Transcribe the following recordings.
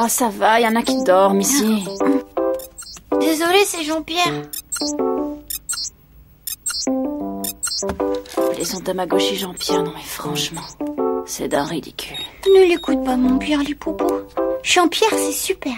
Oh, ça va, y en a qui dorment ici. Désolé, c'est Jean-Pierre. Appelez son Tamagotchi Jean-Pierre, non mais franchement, c'est d'un ridicule. Ne l'écoute pas, mon Pierre, les poupous. Jean-Pierre, c'est super.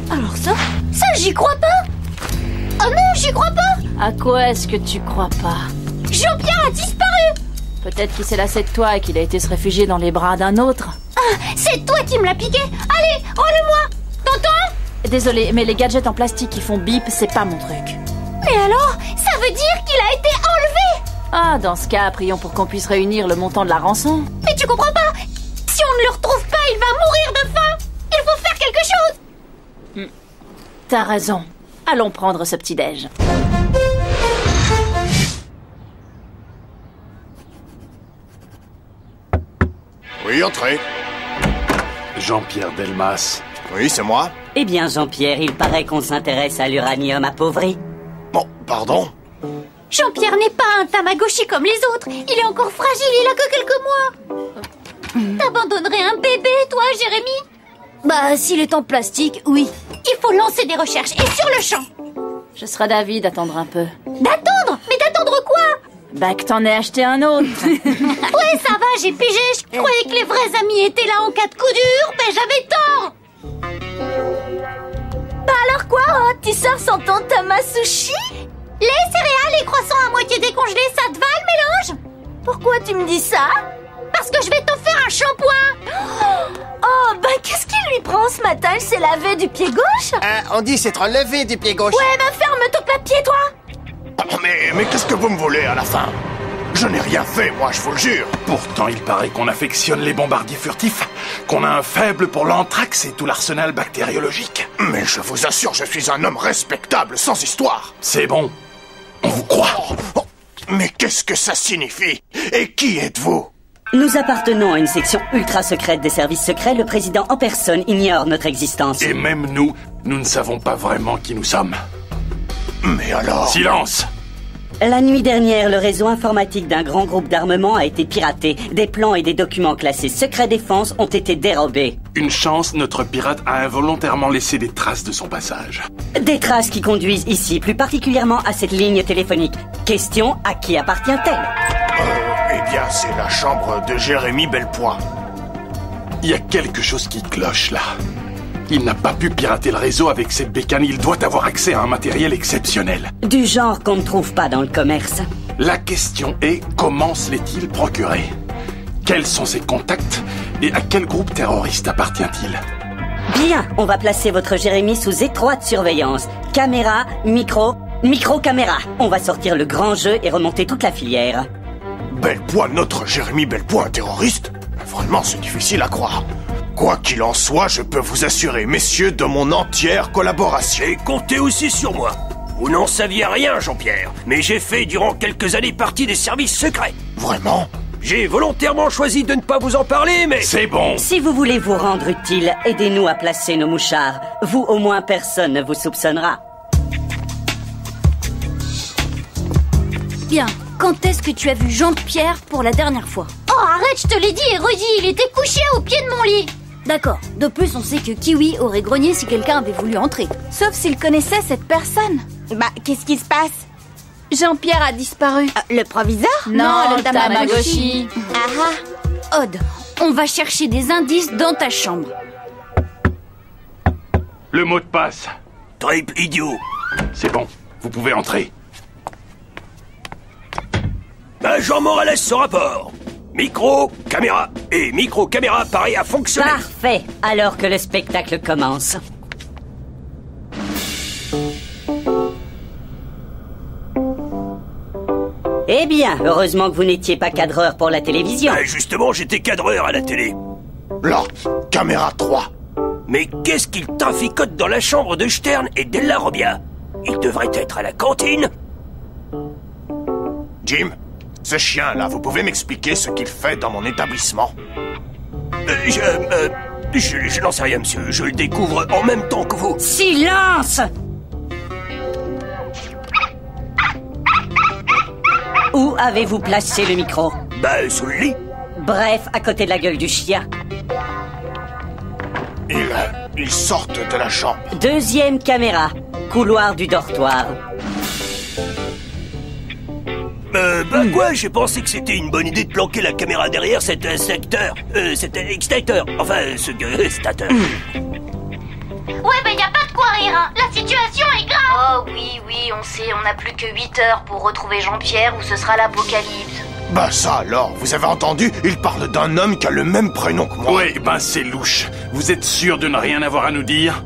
Alors ça, j'y crois pas. Oh non, j'y crois pas. à quoi est-ce que tu crois pas? Jean-Pierre a disparu. Peut-être qu'il s'est lassé de toi et qu'il a été se réfugier dans les bras d'un autre. Ah, c'est toi qui me l'as piqué. Allez, rends-le-moi. T'entends? Désolé, mais les gadgets en plastique qui font bip, c'est pas mon truc. Mais alors, ça veut dire qu'il a été enlevé. Ah, dans ce cas, prions pour qu'on puisse réunir le montant de la rançon. Mais tu comprends pas? Si on ne le retrouve pas, il va mourir de faim. Il faut faire quelque chose. T'as raison. Allons prendre ce petit-déj. Oui, entrez. Jean-Pierre Delmas. Oui, c'est moi. Eh bien, Jean-Pierre, il paraît qu'on s'intéresse à l'uranium appauvri. Bon, pardon. Jean-Pierre n'est pas un Tamagotchi comme les autres. Il est encore fragile, il a que quelques mois. T'abandonnerais un bébé, toi, Jérémy? Bah, s'il est en plastique, oui. Il faut lancer des recherches, et sur le champ. Je serais d'avis d'attendre un peu. D'attendre? Mais d'attendre quoi? Bah que t'en aies acheté un autre. Ouais, ça va, j'ai pigé. Je croyais que les vrais amis étaient là en cas de coup dur, mais j'avais tort. Bah alors quoi, hein? Tu sors sans ton Tamasushi? Les céréales et croissants à moitié décongelés, ça te va le mélange? Pourquoi tu me dis ça? Parce que je vais t'offrir un shampoing. Oh, bah qu'est-ce qu'il lui prend ce matin? Il s'est lavé du pied gauche? On dit s'être levé du pied gauche. Ouais, bah ferme ton papier, toi! Oh, mais qu'est-ce que vous me voulez à la fin? Je n'ai rien fait, moi, je vous le jure. Pourtant, il paraît qu'on affectionne les bombardiers furtifs, qu'on a un faible pour l'anthrax et tout l'arsenal bactériologique. Mais je vous assure, je suis un homme respectable, sans histoire. C'est bon. On vous croit. Oh, mais qu'est-ce que ça signifie? Et qui êtes-vous? Nous appartenons à une section ultra secrète des services secrets. Le président en personne ignore notre existence. Et même nous ne savons pas vraiment qui nous sommes. Mais alors... Silence! La nuit dernière, le réseau informatique d'un grand groupe d'armement a été piraté. Des plans et des documents classés secret défense ont été dérobés. Une chance, notre pirate a involontairement laissé des traces de son passage. Des traces qui conduisent ici, plus particulièrement à cette ligne téléphonique. Question, à qui appartient-elle? Eh bien, c'est la chambre de Jérémy Belpoint. Il y a quelque chose qui cloche là. Il n'a pas pu pirater le réseau avec cette bécane. Il doit avoir accès à un matériel exceptionnel. Du genre qu'on ne trouve pas dans le commerce. La question est, comment se l'est-il procuré? Quels sont ses contacts? Et à quel groupe terroriste appartient-il? Bien, on va placer votre Jérémy sous étroite surveillance. Caméra, micro-caméra. On va sortir le grand jeu et remonter toute la filière. Belpoint, notre Jérémy Belpoint, un terroriste? Vraiment, c'est difficile à croire. Quoi qu'il en soit, je peux vous assurer, messieurs, de mon entière collaboration. Et comptez aussi sur moi. Vous n'en saviez rien, Jean-Pierre, mais j'ai fait durant quelques années partie des services secrets. Vraiment? J'ai volontairement choisi de ne pas vous en parler, mais... C'est bon! Si vous voulez vous rendre utile, aidez-nous à placer nos mouchards. Vous, au moins, personne ne vous soupçonnera. Bien, quand est-ce que tu as vu Jean-Pierre pour la dernière fois? Oh, arrête, je te l'ai dit, érudit, il était couché au pied de mon lit. D'accord. De plus, on sait que Kiwi aurait grogné si quelqu'un avait voulu entrer. Sauf s'il connaissait cette personne. Bah, qu'est-ce qui se passe? Jean-Pierre a disparu. Le proviseur? Non, le Tamagotchi. Odd, on va chercher des indices dans ta chambre. Le mot de passe. Trip idiot. C'est bon, vous pouvez entrer. Jean Morales, son rapport. Micro, caméra. Et micro, caméra, pareil à fonctionner. Parfait, alors que le spectacle commence. Eh bien, heureusement que vous n'étiez pas cadreur pour la télévision. Justement, j'étais cadreur à la télé. Là, caméra 3. Mais qu'est-ce qu'il traficote dans la chambre de Stern et Della Robbia? Il devrait être à la cantine. Jim, ce chien-là, vous pouvez m'expliquer ce qu'il fait dans mon établissement? Je n'en sais rien, monsieur. Je le découvre en même temps que vous. Silence! Où avez-vous placé le micro? Bah, sous le lit. Bref, à côté de la gueule du chien. Ils sortent de la chambre. Deuxième caméra. Couloir du dortoir. Quoi? J'ai pensé que c'était une bonne idée de planquer la caméra derrière cet secteur. Cet extincteur. Enfin, ce stateur. Ouais, ben y a pas de quoi rire, hein. La situation est grave. Oh oui, on sait, on n'a plus que 8 heures pour retrouver Jean-Pierre ou ce sera l'apocalypse. Bah ça alors, vous avez entendu? Il parle d'un homme qui a le même prénom que moi. Ouais, ben c'est louche. Vous êtes sûr de ne rien avoir à nous dire?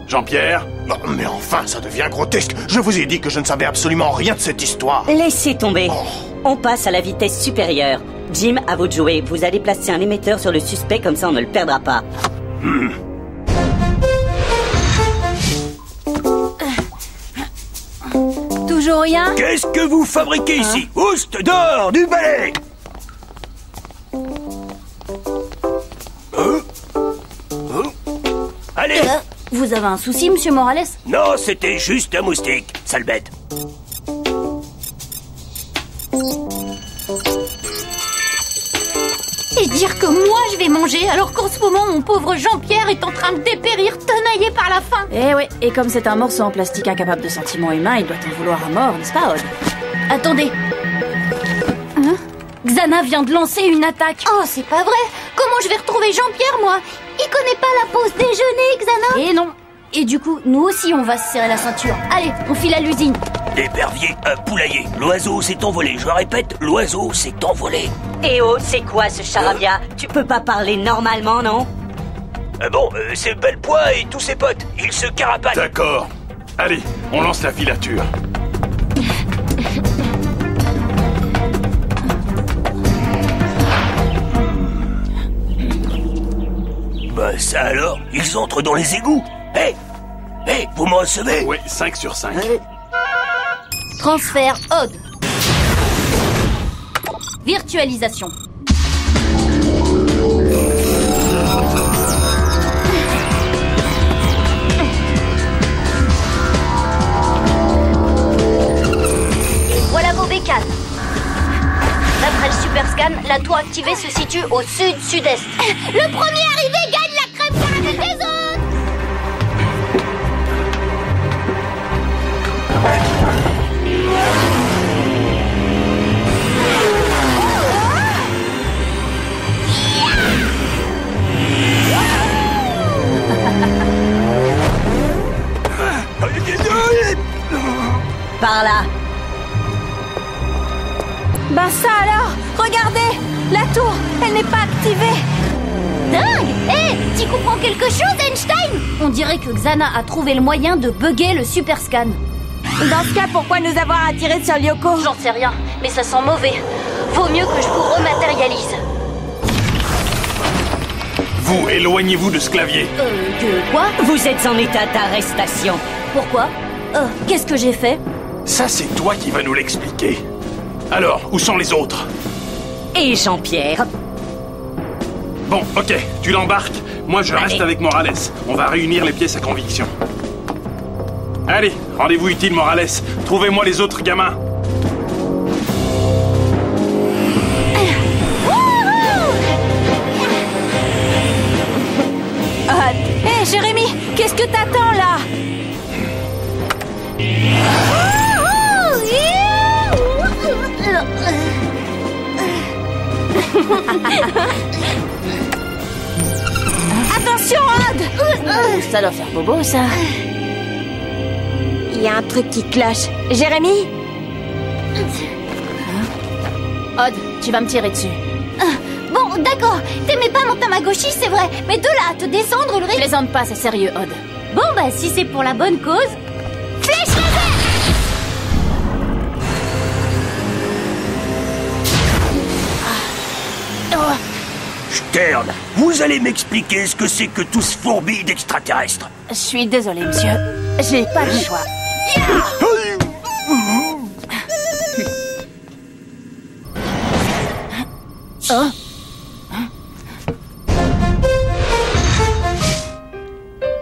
Jean-Pierre? Oh, mais enfin, ça devient grotesque. Je vous ai dit que je ne savais absolument rien de cette histoire. Laissez tomber. Oh. On passe à la vitesse supérieure. Jim, à vous de jouer. Vous allez placer un émetteur sur le suspect, comme ça on ne le perdra pas. Toujours rien? Qu'est-ce que vous fabriquez ici? Oust, dehors, du balai! Allez! Vous avez un souci, monsieur Morales? Non, c'était juste un moustique, sale bête. Et dire que moi je vais manger alors qu'en ce moment mon pauvre Jean-Pierre est en train de dépérir tenaillé par la faim. Eh ouais, et comme c'est un morceau en plastique incapable de sentiments humains, il doit en vouloir à mort, n'est-ce pas, Odd? Attendez. Hein? Xana vient de lancer une attaque. Oh, c'est pas vrai. Comment je vais retrouver Jean-Pierre, moi? Il connaît pas la pause déjeuner, Xana. Et non. Et du coup, nous aussi on va se serrer la ceinture. Allez, on file à l'usine. L'épervier a poulaillé. L'oiseau s'est envolé. Je répète, l'oiseau s'est envolé. Eh oh, c'est quoi ce charabia? Tu peux pas parler normalement, non? C'est Bellepoix et tous ses potes. Ils se carapatent. D'accord. Allez, on lance la filature. Bah ça alors, ils entrent dans les égouts. Hé, vous me recevez? Ouais, 5 sur 5. Transfert Odd. Virtualisation. Voilà vos bécanes. D'après le super scan, la tour activée se situe au sud-sud-est. Le premier arrivé gagne la crème caramel des autres. Par là. Ben ça alors, regardez, la tour, elle n'est pas activée. Dingue. T'y comprends quelque chose, Einstein? On dirait que Xana a trouvé le moyen de bugger le super scan. Dans ce cas, pourquoi nous avoir attirés sur Lyoko? J'en sais rien, mais ça sent mauvais. Vaut mieux que je vous rematérialise. Vous, éloignez-vous de ce clavier. Que quoi? Vous êtes en état d'arrestation. Pourquoi? Qu'est-ce que j'ai fait? Ça, c'est toi qui vas nous l'expliquer. Alors, où sont les autres? Et Jean-Pierre? Bon, ok, tu l'embarques. Moi, je reste Allez. avec Morales. On va réunir les pièces à conviction. Allez, rendez-vous utile, Morales. Trouvez-moi les autres gamins. Hé, Jérémy, qu'est-ce que t'attends là? Attention, Odd! Ça doit faire bobo, ça. Il y a un truc qui cloche. Jérémy? Odd, tu vas me tirer dessus. Bon, d'accord. T'aimais pas mon Tamagotchi, c'est vrai. Mais de là à te descendre le rythme... Plaisante pas, c'est sérieux, Odd. Bon, bah, si c'est pour la bonne cause... Flèche laser! Stern, vous allez m'expliquer ce que c'est que tout ce fourbi d'extraterrestres. Je suis désolée, monsieur. J'ai pas le choix. Oh.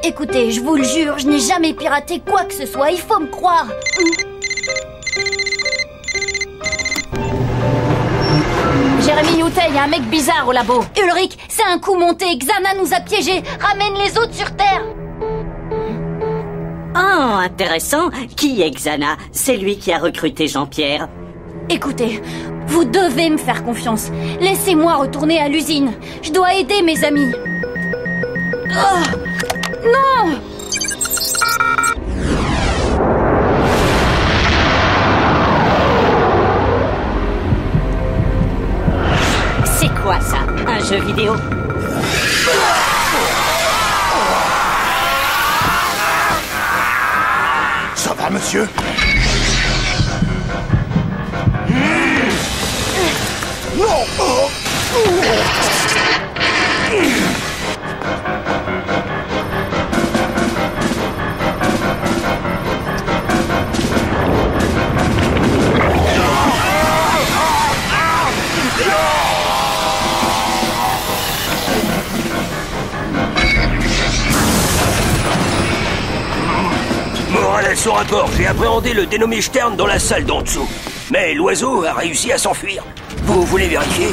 Écoutez, je vous le jure, je n'ai jamais piraté quoi que ce soit, il faut me croire. Jérémy Youtet, il y a un mec bizarre au labo. Ulrich, c'est un coup monté, Xana nous a piégés. Ramène les autres sur Terre. Ah, intéressant. Qui est Xana? C'est lui qui a recruté Jean-Pierre. Écoutez, vous devez me faire confiance. Laissez-moi retourner à l'usine. Je dois aider mes amis. Oh, non! C'est quoi ça? Un jeu vidéo? Ça va, monsieur? Non! Morale à son rapport, j'ai appréhendé le dénommé Stern dans la salle d'en dessous. Mais l'oiseau a réussi à s'enfuir. Vous voulez vérifier?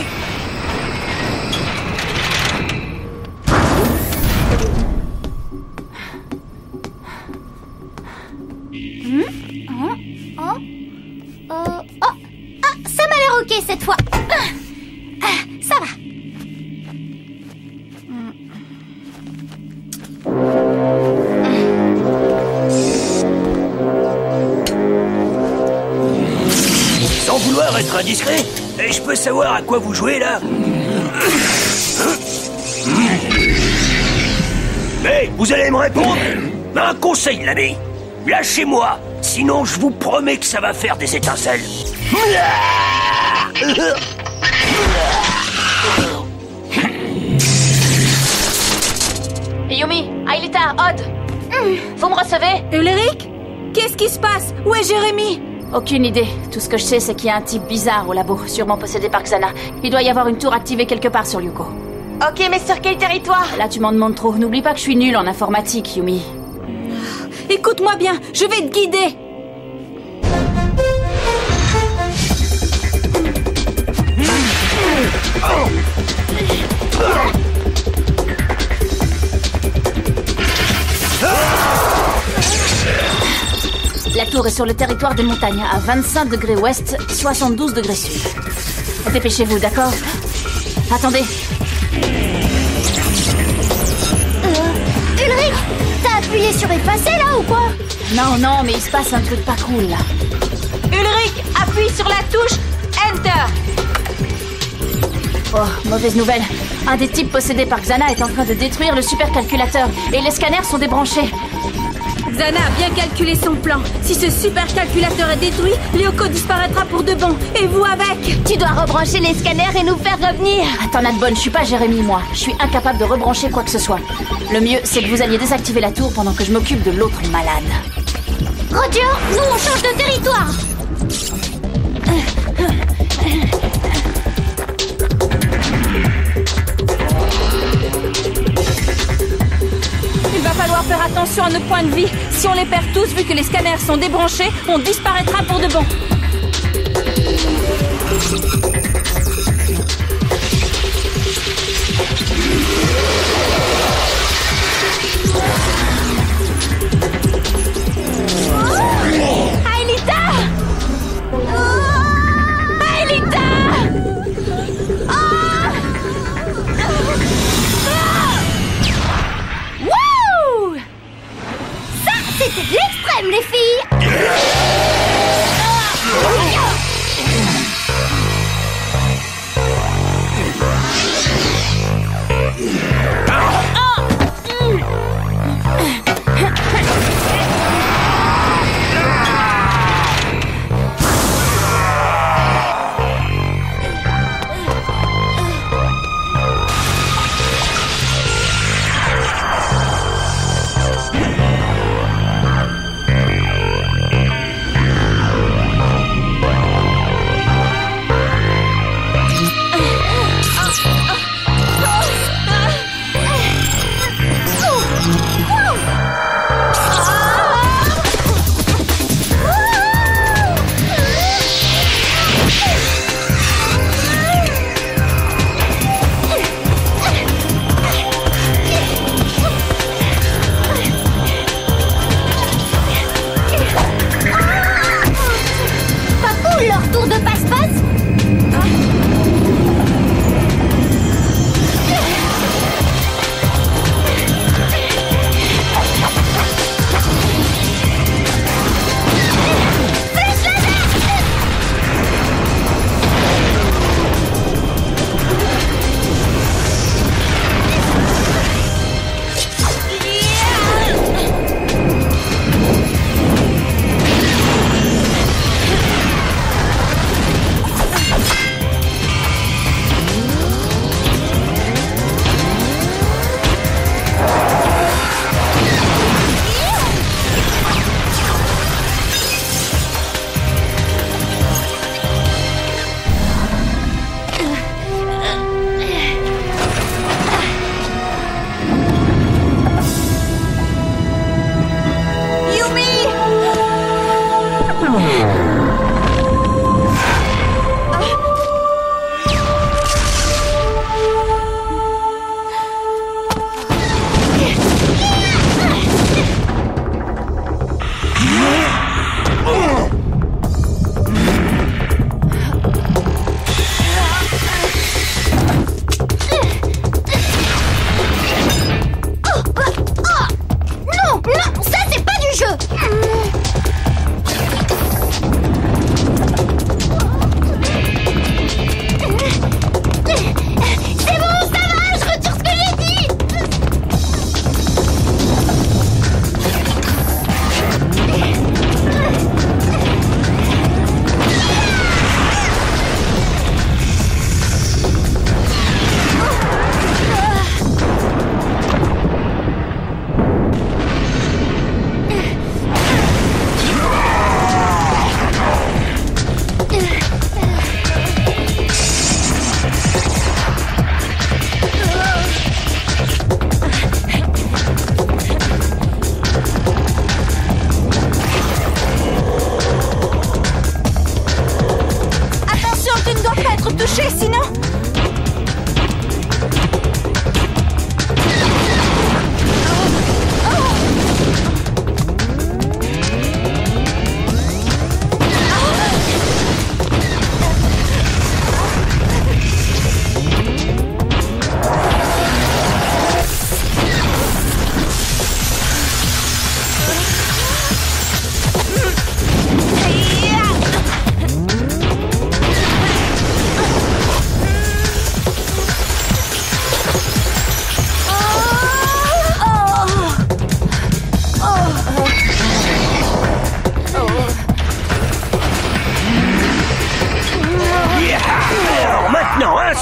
Ça m'a l'air ok cette fois. Ça va. Sans vouloir être indiscret, et je peux savoir à quoi vous jouez là? Mais vous allez me répondre? Un conseil, l'ami. Lâchez-moi, sinon je vous promets que ça va faire des étincelles. Yumi, Aelita, Odd. Vous me recevez? Ulrich? Qu'est-ce qui se passe? Où est Jérémy? Aucune idée. Tout ce que je sais, c'est qu'il y a un type bizarre au labo, sûrement possédé par Xana. Il doit y avoir une tour activée quelque part sur Yuko. Ok, mais sur quel territoire? Là, tu m'en demandes trop. N'oublie pas que je suis nulle en informatique, Yumi. Écoute-moi bien, je vais te guider. La tour est sur le territoire des montagnes, à 25 degrés ouest, 72 degrés sud. Dépêchez-vous, d'accord? Attendez. Ulrich, t'as appuyé sur effacer là ou quoi? Non, mais il se passe un truc pas cool là. Ulrich, appuie sur la touche Enter. Oh, mauvaise nouvelle. Un des types possédés par Xana est en train de détruire le supercalculateur et les scanners sont débranchés. Xana a bien calculé son plan. Si ce supercalculateur est détruit, Lyoko disparaîtra pour de bon. Et vous avec. Tu dois rebrancher les scanners et nous faire revenir. Attends, Nat-Bonne, je suis pas Jérémy, moi. Je suis incapable de rebrancher quoi que ce soit. Le mieux, c'est que vous alliez désactiver la tour pendant que je m'occupe de l'autre malade. Roger, nous on change de territoire. Il va falloir faire attention à nos points de vie. Si on les perd tous, vu que les scanners sont débranchés, on disparaîtra pour de bon. Aelita! Aelita! Wouh! Ça, c'était de l'extrême, les filles!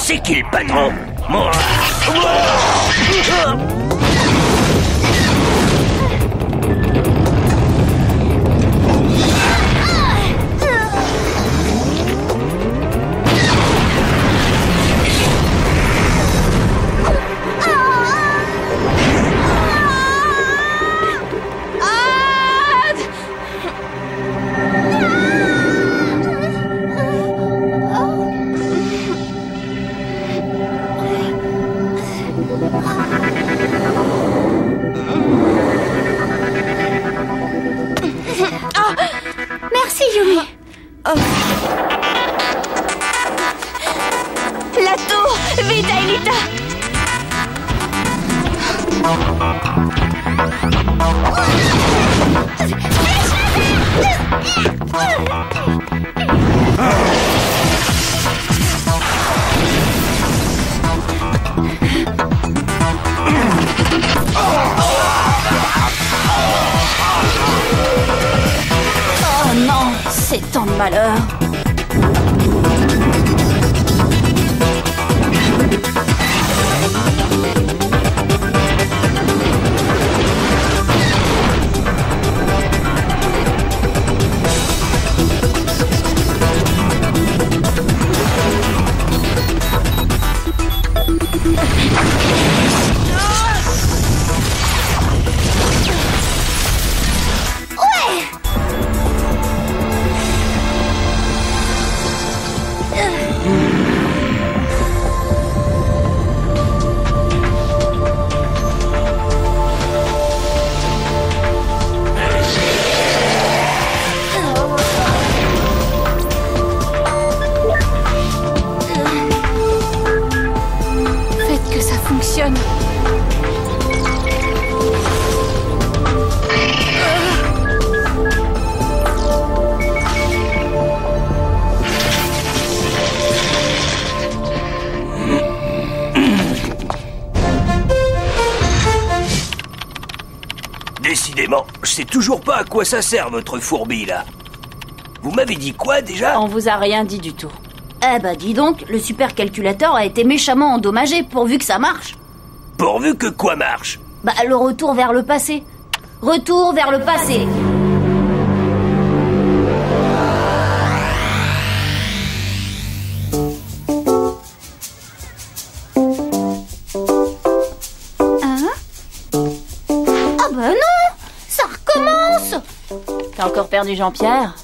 C'est qui le patron? Merci, Yumi. La tour! Vite, Aelita! Oh non, c'est tant de malheur. Décidément, je sais toujours pas à quoi ça sert votre fourbi là. Vous m'avez dit quoi déjà? On vous a rien dit du tout. Eh bah dis donc, le supercalculateur a été méchamment endommagé pourvu que ça marche. Pourvu que quoi marche? Bah le retour vers le passé. Retour vers le passé. T'as encore perdu Jean-Pierre?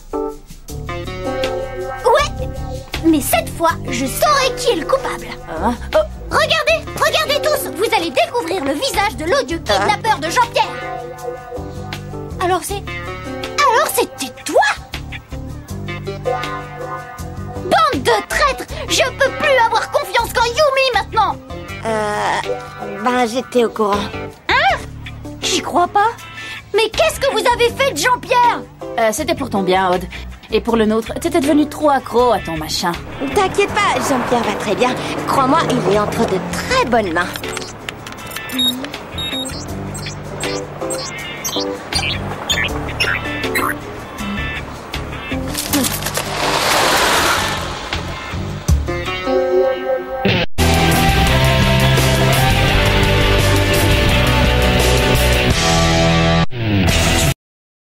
Mais cette fois, je saurai qui est le coupable. Regardez tous, vous allez découvrir le visage de l'odieux kidnappeur de Jean-Pierre. Alors c'était toi? Bande de traîtres! Je peux plus avoir confiance qu'en Yumi maintenant! J'étais au courant. Hein? J'y crois pas. Mais qu'est-ce que vous avez fait de Jean-Pierre? C'était pour ton bien, Aude. Et pour le nôtre, t'étais devenu trop accro à ton machin. T'inquiète pas, Jean-Pierre va très bien. Crois-moi, il est entre de très bonnes mains.